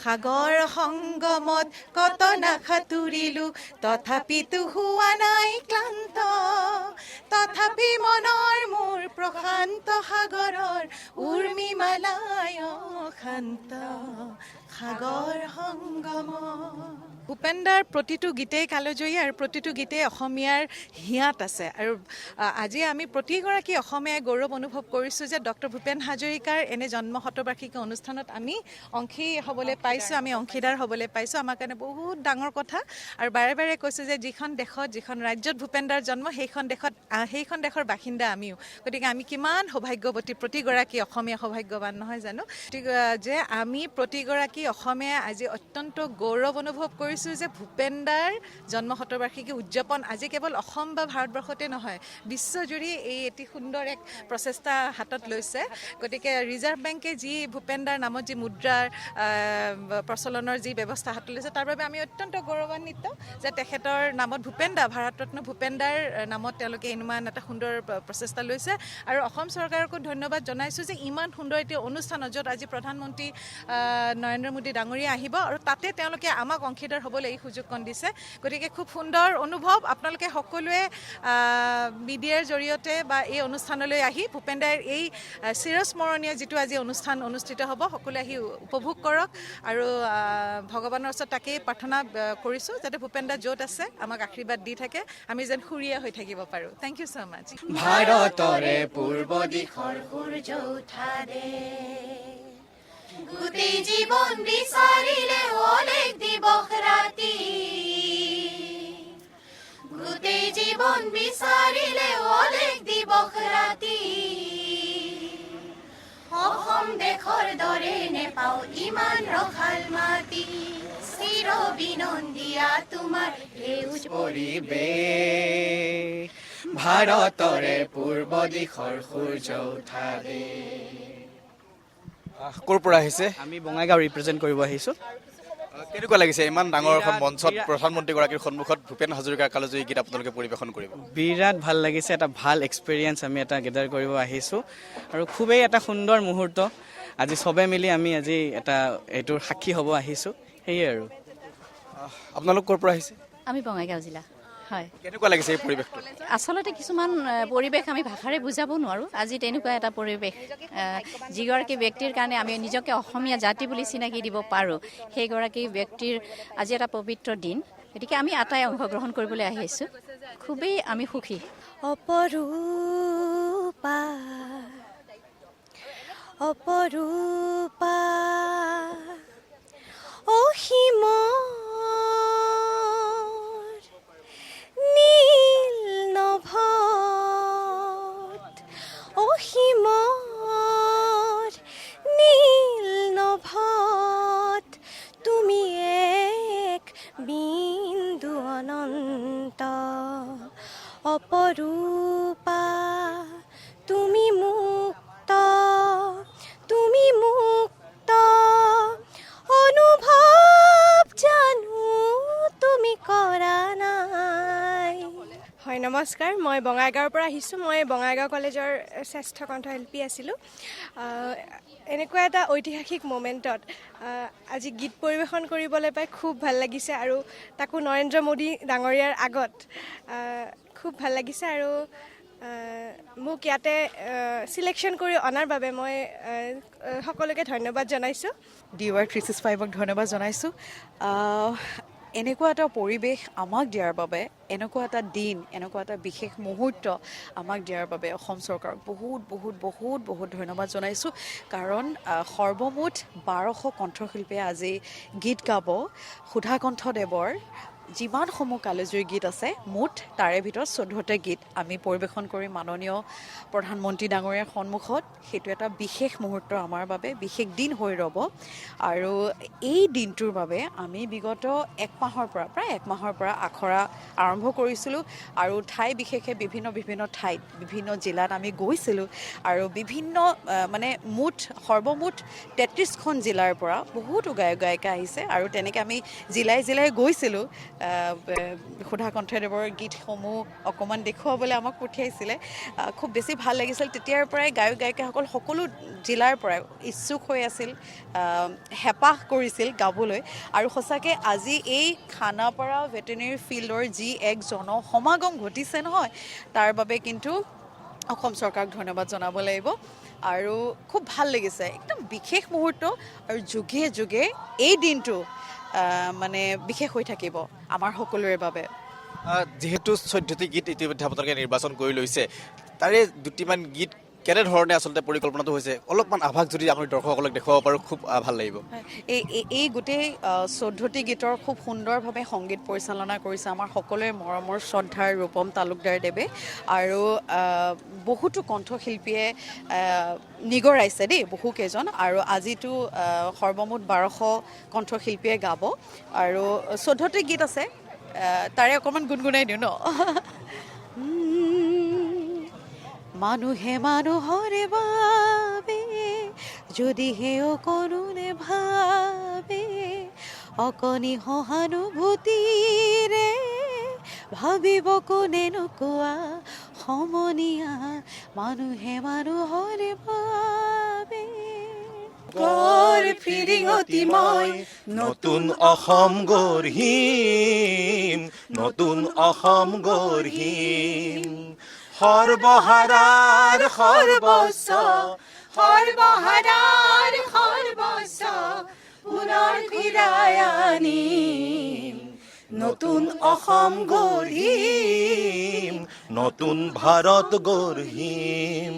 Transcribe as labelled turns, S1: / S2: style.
S1: সাগৰ সংগমত কত নাসাঁতুৰিলো তথাপিতো হোৱা নাই ক্লান্ত তথাপি মনৰ মোৰ প্ৰশান্ত সাগৰৰ উৰ্মিমালাই শান্ত সাগৰ সংগম ভূপেনদাৰ প্ৰতিটো গীতেই কালজয়ী আৰু প্ৰতিটো গীতেই অসমীয়াৰ হিয়াত আছে আৰু আজি আমি প্ৰতিগৰাকী অসমীয়াই গৌৰৱ অনুভৱ কৰিছোঁ যে ডক্টৰ ভূপেন হাজৰিকাৰ এনে জন্ম শতবাৰ্ষিকী অনুষ্ঠানত আমি অংশী হ'বলৈ পাইছোঁ আমি অংশীদাৰ হ'বলৈ পাইছোঁ আমাৰ কাৰণে বহুত ডাঙৰ কথা আৰু বাৰে বাৰে কৈছোঁ যে যিখন দেশত যিখন ৰাজ্যত ভূপেনদাৰ জন্ম সেইখন দেশৰ বাসিন্দা আমিও গতিকে আমি কিমান সৌভাগ্যৱতী প্ৰতিগৰাকী অসমীয়া সৌভাগ্যৱান নহয় জানো যে আমি প্ৰতিগৰাকী অসমীয়াই আজি অত্যন্ত গৌৰৱ অনুভৱ কৰিছোঁ যে ভূপেনদাৰ জন্ম শতবাৰ্ষিকী উদযাপন আজি কেৱল অসম বা ভাৰতবৰ্ষতে নহয় বিশ্বজুৰি এই এটি সুন্দৰ এক প্ৰচেষ্টা হাতত লৈছে গতিকে ৰিজাৰ্ভ বেংকে যি ভূপেনদাৰ নামত যি মুদ্ৰাৰ প্ৰচলনৰ যি ব্যৱস্থা হাতত লৈছে তাৰ বাবে আমি অত্যন্ত গৌৰৱান্বিত যে তেখেতৰ নামত ভূপেনদা ভাৰতৰত্ন ভূপেনদাৰ নামত তেওঁলোকে ইমান এটা সুন্দৰ প্ৰচেষ্টা লৈছে আৰু অসম চৰকাৰকো ধন্যবাদ জনাইছোঁ যে ইমান সুন্দৰ এটি অনুষ্ঠানত য'ত আজি প্ৰধানমন্ত্ৰী নৰেন্দ্ৰ মোদী ডাঙৰীয়া আহিব আৰু তাতে তেওঁলোকে আমাক অংশীদাৰ হ'বলৈ এই সুযোগকণ দিছে গতিকে খুব সুন্দৰ অনুভৱ আপোনালোকে সকলোৱে মিডিয়াৰ জৰিয়তে বা এই অনুষ্ঠানলৈ আহি ভূপেনদাৰ এই চিৰস্মৰণীয় যিটো আজি অনুষ্ঠান অনুষ্ঠিত হ'ব সকলোৱে আহি উপভোগ কৰক আৰু ভগৱানৰ ওচৰত তাকেই প্ৰাৰ্থনা কৰিছোঁ যাতে ভূপেনদা য'ত আছে আমাক আশীৰ্বাদ দি থাকে আমি যেন সুৰীয়া হৈ থাকিব পাৰোঁ থেংক ইউ ছ' মাছ
S2: ভাৰতৰে পূৰ্ব দিশৰ সূৰ্য উঠা দে গোটেই জীৱন বিচাৰিলে অলেখ দিৱস ৰাতি গোটেই জীৱন বিচাৰিলে অলেখ দিৱস ৰাতি অসম দেশৰ দৰে নেপাও ইমান ৰসাল মাটি চিৰ বিনন্দিয়া তোমাৰ সেউজ
S3: পৰিৱেশ ভাৰতৰে পূৰ্ব দিশৰ সূৰ্য উঠা দে
S4: ক'ৰ পৰা আহিছে
S5: আমি বঙাইগাঁও ৰিপ্ৰেজেণ্ট কৰিব আহিছোঁ
S4: কেনেকুৱা লাগিছে ইমান ডাঙৰ এখন মঞ্চত প্ৰধানমন্ত্ৰীগৰাকীৰ সন্মুখত ভূপেন হাজৰিকাৰ কালজয়ী গীত আপোনালোকে পৰিৱেশন কৰিব
S5: বিৰাট ভাল লাগিছে এটা ভাল এক্সপিৰিয়েঞ্চ আমি এটা গেডাৰ কৰিব আহিছোঁ আৰু খুবেই এটা সুন্দৰ মুহূৰ্ত আজি চবে মিলি আমি আজি এটা এইটোৰ সাক্ষী হ'ব আহিছোঁ সেয়ে আৰু
S4: আপোনালোক ক'ৰ পৰা আহিছে
S6: আমি বঙাইগাঁও জিলা হয়
S4: কেনেকুৱা লাগিছে এই পৰিৱেশটো
S6: আচলতে কিছুমান পৰিৱেশ আমি ভাষাৰে বুজাব নোৱাৰোঁ আজি তেনেকুৱা এটা পৰিৱেশ যিগৰাকী ব্যক্তিৰ কাৰণে আমি নিজকে অসমীয়া জাতি বুলি চিনাকি দিব পাৰোঁ সেইগৰাকী ব্যক্তিৰ আজি এটা পবিত্ৰ দিন গতিকে আমি আটাই অংশগ্ৰহণ কৰিবলৈ আহিছোঁ খুবেই আমি সুখী
S2: অপৰূপা অপৰূপা অসীম নীল নভত অসীমৰ নীল নভত তুমি এক বিন্দু অনন্ত অপৰূপা তুমি মুক্ত অনুভৱ জানো তুমি কৰা নাই
S7: হয় নমস্কাৰ মই বঙাইগাঁৱৰ পৰা আহিছোঁ মই বঙাইগাঁও কলেজৰ শ্ৰেষ্ঠ কণ্ঠ শিল্পী আছিলোঁ এনেকুৱা এটা ঐতিহাসিক মোমেণ্টত আজি গীত পৰিৱেশন কৰিবলৈ পাই খুব ভাল লাগিছে আৰু তাকো নৰেন্দ্ৰ মোদী ডাঙৰীয়াৰ আগত খুব ভাল লাগিছে আৰু মোক ইয়াতে চিলেকশ্যন কৰি অনাৰ বাবে মই সকলোকে ধন্যবাদ জনাইছোঁ
S1: DY 365ক ধন্যবাদ জনাইছোঁ এনেকুৱা এটা পৰিৱেশ আমাক দিয়াৰ বাবে এনেকুৱা এটা দিন এনেকুৱা এটা বিশেষ মুহূৰ্ত আমাক দিয়াৰ বাবে অসম চৰকাৰক বহুত বহুত বহুত বহুত ধন্যবাদ জনাইছোঁ কাৰণ সৰ্বমুঠ 1200 কণ্ঠশিল্পীয়ে আজি গীত গাব সুধাকণ্ঠদেৱৰ যিমানসমূহ কালজয়ী গীত আছে মুঠ তাৰে ভিতৰত 14টা গীত আমি পৰিৱেশন কৰি মাননীয় প্ৰধানমন্ত্ৰী ডাঙৰীয়াৰ সন্মুখত সেইটো এটা বিশেষ মুহূৰ্ত আমাৰ বাবে বিশেষ দিন হৈ ৰ'ব আৰু এই দিনটোৰ বাবে আমি বিগত প্ৰায় এক মাহৰ পৰা আখৰা আৰম্ভ কৰিছিলোঁ আৰু ঠাই বিশেষে বিভিন্ন ঠাইত বিভিন্ন জিলাত আমি গৈছিলোঁ আৰু বিভিন্ন মানে সৰ্বমুঠ 33খন জিলাৰ পৰা বহুতো গায়ক গায়িকা আহিছে আৰু তেনেকৈ আমি জিলাই গৈছিলোঁ সুধা কণ্ঠদেৱৰ গীতসমূহ অকণমান দেখুৱাবলৈ আমাক পঠিয়াইছিলে। খুব বেছি ভাল লাগিছিল। তেতিয়াৰ পৰাই গায়ক গায়িকাসকল সকলো জিলাৰ পৰাই ইচ্ছুক হৈ আছিল, হেঁপাহ কৰিছিল গাবলৈ। আৰু সঁচাকৈ আজি এই খানাপাৰা ভেটেনেৰী ফিল্ডৰ যি এক জনসমাগম ঘটিছে নহয়, তাৰ বাবে কিন্তু অসম চৰকাৰক ধন্যবাদ জনাব লাগিব। আৰু খুব ভাল লাগিছে, একদম বিশেষ মুহূৰ্ত। আৰু যুগে যুগে এই দিনটো মানে বিশেষ হৈ থাকিব আমাৰ সকলোৰে বাবে।
S4: যিহেতু 14টি গীত ইতিমধ্যে আপোনালোকে নিৰ্বাচন কৰি লৈছে, তাৰে দুটিমান গীত কেনেধৰণে আচলতে পৰিকল্পনাটো হৈছে অলপমান আভাস যদি আমি দৰ্শকসকলক দেখুৱাব পাৰোঁ খুব ভাল লাগিব।
S1: এই গোটেই 14টি গীতৰ খুব সুন্দৰভাৱে সংগীত পৰিচালনা কৰিছে আমাৰ সকলোৰে মৰমৰ শ্ৰদ্ধাৰ ৰূপম তালুকদাৰদেৱে। আৰু বহুতো কণ্ঠশিল্পীয়ে নিগৰাইছে দেই, বহুকেইজন। আৰু আজিতো সৰ্বমুঠ 1200 কণ্ঠশিল্পীয়ে গাব। আৰু 14টি গীত আছে, তাৰে অকণমান গুণগুণাই দিওঁ ন। মানুহে মানুহৰে বাবে যদিহে অকণোনে ভাবে, অকণি সহানুভূতিৰে ভাবিব কোনেনো কোৱা সমনীয়া, মানুহে মানুহৰে বাবে।
S3: গঢ় ফিৰিঙতি মই নতুন অসম গঢ়িম, নতুন অসম গঢ়িম। সৰ্বহাৰাৰ সৰ্বস্ব, সৰ্বহাৰাৰ সৰ্বস্ব পুনৰ ফিৰাই আনিম, নতুন অসম গঢ়িম, নতুন ভাৰত গঢ়িম।